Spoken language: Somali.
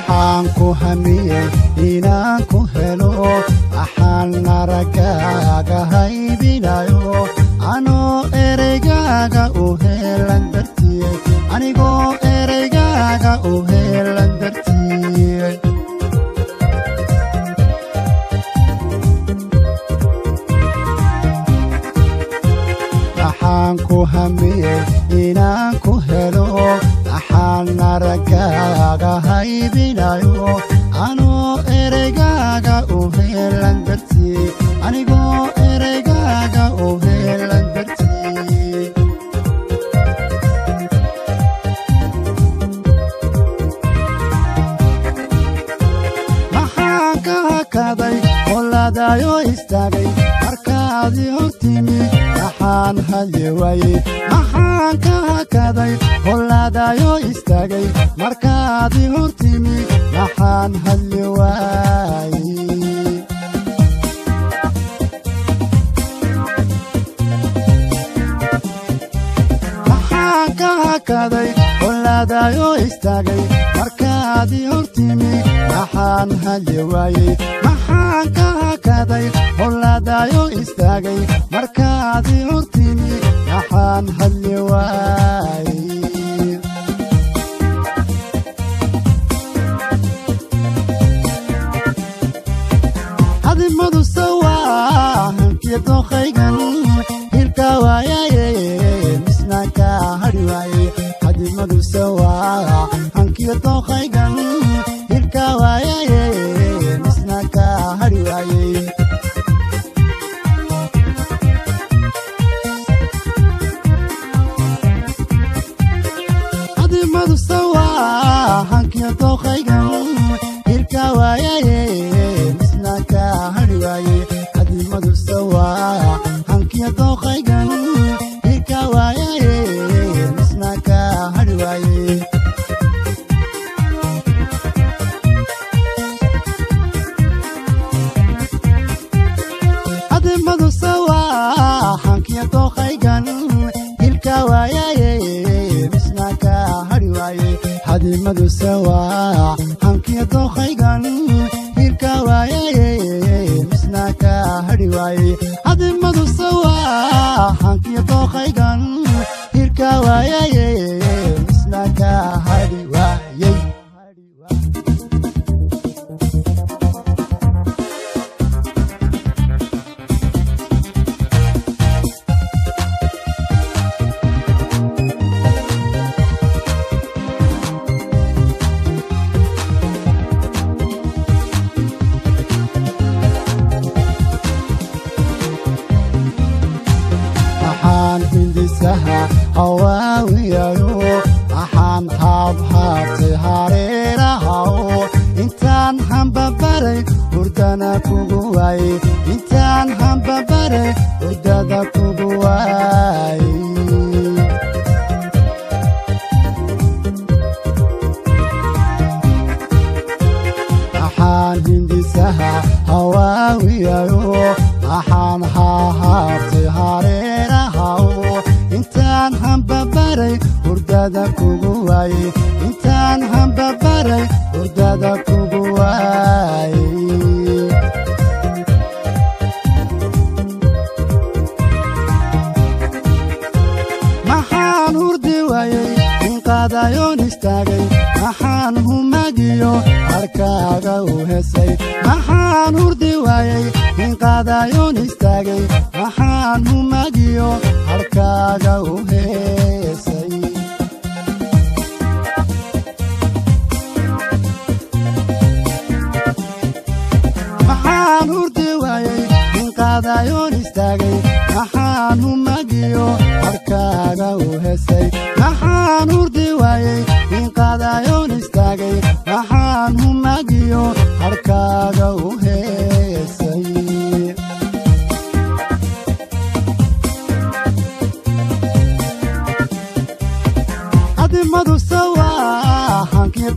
maxaanku hamiye inaanku helo waxaan aragaaga haybinayo anoo ereygaaga u helan dartiye anigoo ereygaaga u helan dartiye maxaanku hamiye inaanku helo waxaan aragaaga haybinayo anoo ereygaaga u helan dartiye anigoo ereygaaga u helan dartiye maxaan ka hakaday qoladayo istaagay markaadii hortimi maxaan hadli waayey maxaan ka hakaday qoladayo istaagay markaadii hortimi maxaan hadli waayey maxaan ka hakaday qoladayo istaagay markaadii hortimi maxaan hadli waayey maxaan ka hakaday qoladayo istaagay markaadii hortimi maxaan hadli waayey hadimadu sawaa hankiya dookhaygan hilka waayaye misna ka hadhi waayey hadimadu sawaa hankiya dookhaygan hilka waayaye misna ka hadhi waayey hadimadu sawaa hankiya dookhaygan hilka waayaye misna ka hadhi waayey hadimadu sawaa hankiya dookhaygan hilka waayaye misna ka hadhi waayey hadimadu sawaa hankiya dookhaygan hilka waayaye misna ka hadhi waayey hadimadu sawaa hankiya dookhaygan hilka waayaye misna ka hadhi waayey hadimadu sawaa hankiya dookhaygan hilka waayaye misna ka hadhi waayey hawaawiyayo waxaan haabhaabtay hareerahaw intaan hambabaray hurdana kugu waayey intaan hambabaray hurdada kugu waayey waxaan hindisaha hawaawiyayo waxaan haabhaabtay hareerahaw intaan hambabaray hurdada kugu waayey intaan hambabaray hurdada kugu waayey maxaan hurdi waayey inqaadayoon istaagay maxaan humagiyo harkaaga u hesay maxaan hurdi waayey inqaadayoon istaagay maxaan humagiyo harkaaga u heesay maxaan hurdi waayey inqaadayoon istaagay maxaan humagiyo harkaaga u hesay maxaan hurdi waayey inqaadayoon istaagay maxaan humagiyo harkaaga u heesay hadimadu sawaa hankiya